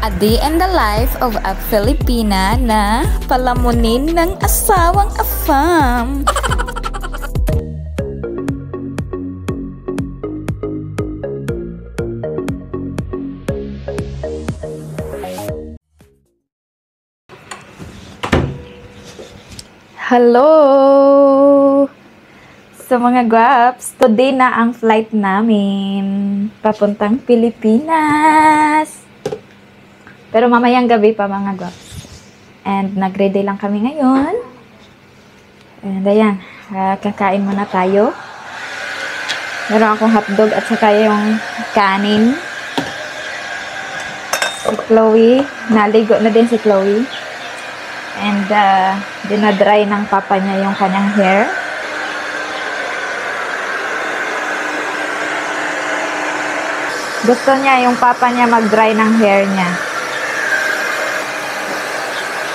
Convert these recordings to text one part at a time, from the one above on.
A day in the life of a Filipina na palamunin ng asawang afam. Hello! Sa mga guwaps, today na ang flight namin papuntang Pilipinas. Pero mamayang gabi pa mga guwaps. And nag-ready lang kami ngayon. And ayan, kakain muna tayo. Meron akong hotdog at saka yung kanin. Si Chloe, naligo na din si Chloe. And dinadry ng papa niya yung kanyang hair. Gusto niya yung papa niya mag-dry ng hair niya.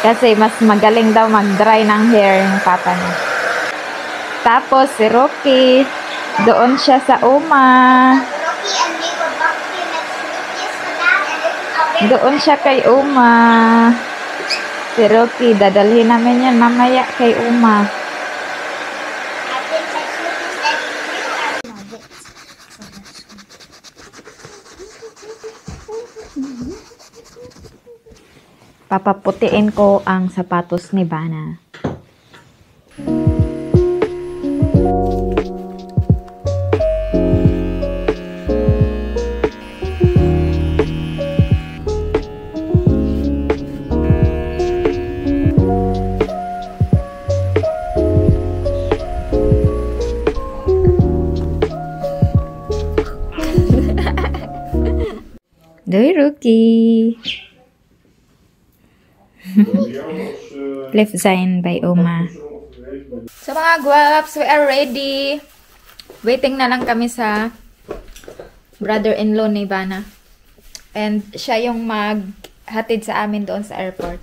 Kasi mas magaling daw mag-dry ng hair yung papa niya. Tapos si Rocky, doon siya sa Uma. Doon siya kay Uma. Si Rocky, dadalhin namin yan mamaya kay Uma. Papaputiin ko ang sapatos ni Bana. Doei Rookie! Left sign by Oma. So mga guwaps, we are ready. Waiting na lang kami sa brother-in-law ni Bana. And siya yung maghatid sa amin doon sa airport.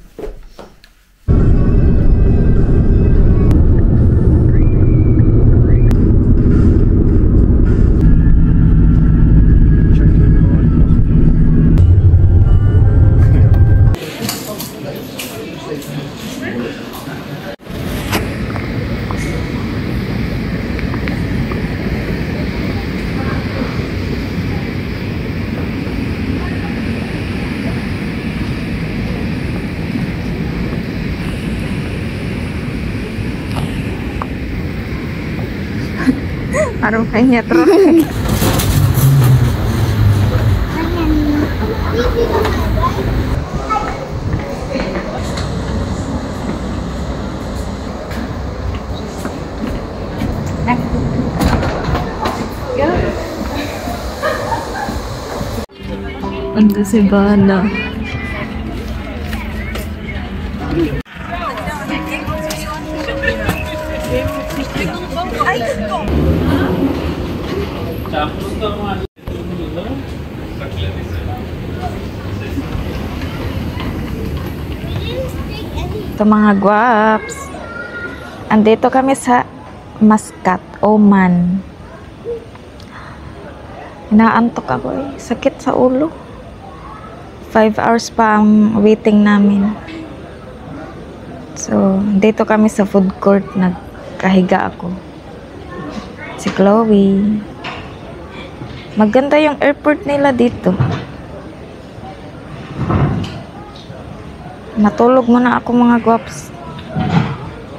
Parang kayaknya terus. Ando si Bana. Ito mga guwaps, andito kami sa Muscat, Oman. Inaantok ako eh, sakit sa ulo. 5 hours pa ang waiting namin. So, dito kami sa food court, nagkahiga ako. Si Chloe. Maganda yung airport nila dito. Natulog muna ako mga guwaps.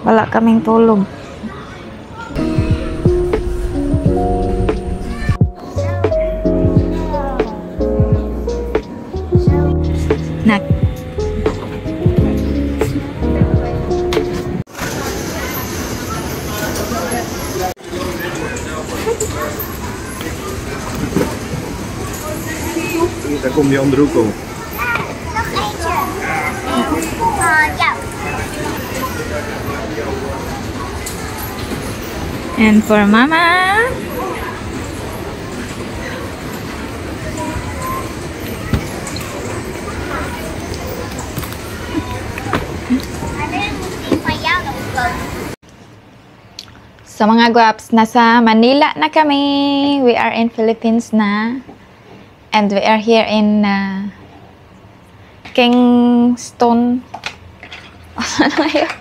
Wala kaming tulog. Nak. Daar komt die andere hoek op. And for Mama. So mga guwaps, nasa Manila na kami. We are in Philippines na. And we are here in Kingston. Ano yun?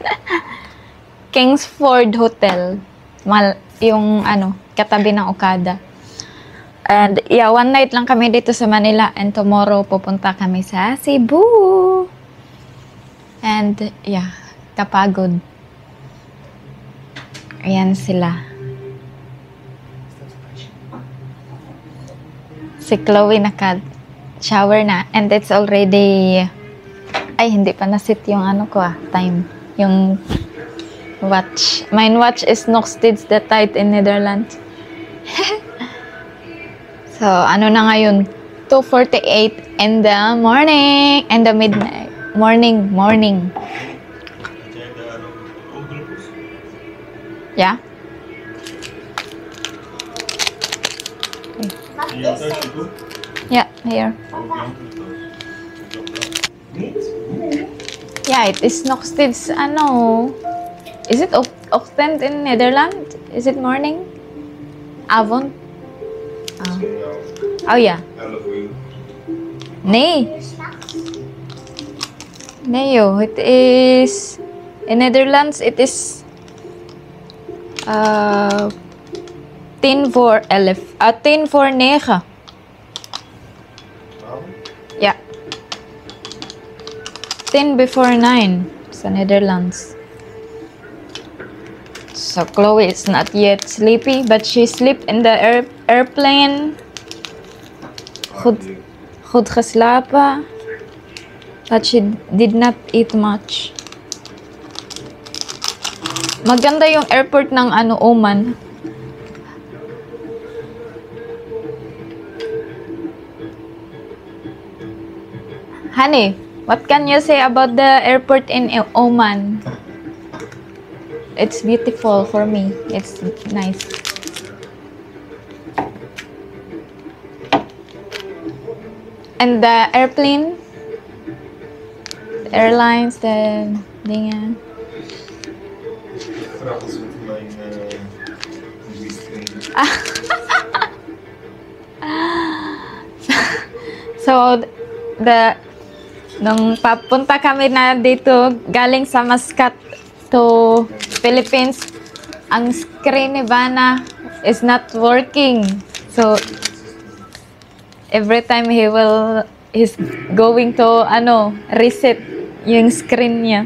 Kingsford Hotel. Yung katabi ng Okada. And yeah, one night lang kami dito sa Manila and tomorrow pupunta kami sa Cebu. And yeah, kapagod. Ayan sila. Si Chloe naka-shower na and it's already hindi pa na-set yung time. Yung watch. My watch is nog steeds the tijd in Netherlands. So, na ngayon? 2:48 in the morning. In the midnight. Morning. Yeah? Yeah, here. Yeah, it is nog steeds, is it ochtend in Netherlands? Is it morning? Avond? Oh yeah. Nee. Nee joh, it is... In Netherlands, it is... 10 voor 11. 10 voor 9. Ja. 10 before 9 sa Netherlands. So Chloe is not yet sleepy, but she sleep in the airplane. Goed geslapen. But she did not eat much. Maganda yung airport ng Oman. Honey, what can you say about the airport in Oman? It's beautiful for me. It's nice. And the airplane, the airlines, the dingen. So, nung papunta kami na dito, galing sa Muscat to Philippines, ang screen ni Vanna is not working. So, every time he's going to, reset yung screen niya.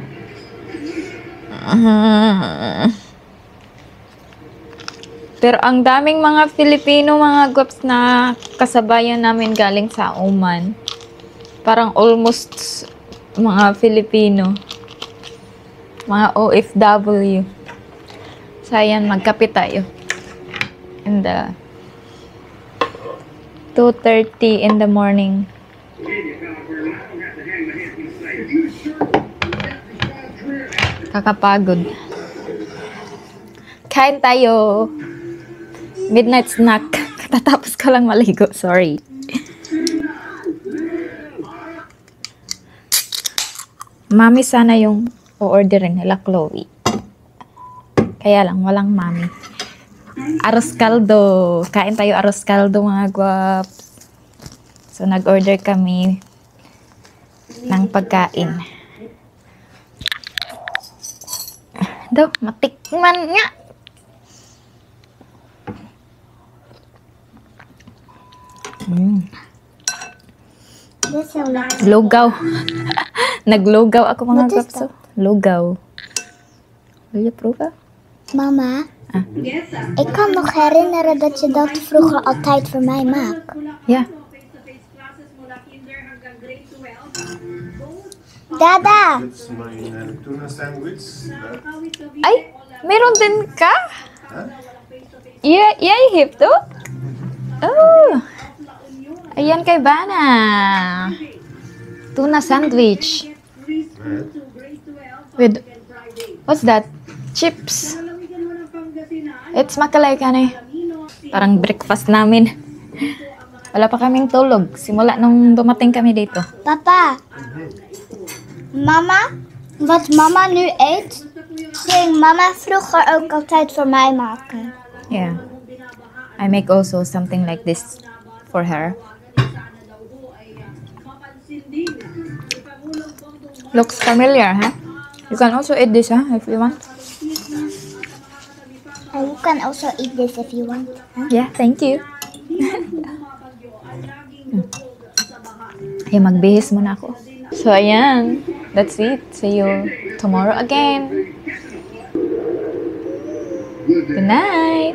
Pero ang daming mga Filipino, mga gwaps na kasabayan namin galing sa Oman. Parang almost mga Filipino. Mga OFW. So, ayan, magkape tayo. In the 2:30 in the morning. Kakapagod. Kain tayo. Midnight snack. Katatapos ko lang maligo. Sorry. Mami sana yung o-orderin nila, Chloe. Kaya lang, walang mami. Arroz caldo. Kain tayo arroz caldo, mga guwap. So, nag-order kami ng pagkain. Daw, matikman nga. Lugaw. Naglugaw ako, mga guwapso. Lugaw. Wil je proeven? Mama, ik kan nog herinneren dat je dat vroeger altijd voor mij maakt. Ja. Dada! Dit is mijn tuna sandwich. Ay, meron din ka? Jij heeft to? Oh. Ayan kay Vanna. Tuna sandwich. With, what's that? Chips. It's makalay ka na eh. Parang breakfast namin. Wala pa kaming tulog. Simula nung dumating kami dito. Papa, mama, wat mama nu eet, ging mama vroeger ook altijd voor mij maken. Yeah. I make also something like this for her. Looks familiar, huh? You can also eat this, huh, if you want. You can also eat this if you want. Yeah, thank you. Ay, magbihis muna ako. So, ayan. That's it. See you tomorrow again. Good night.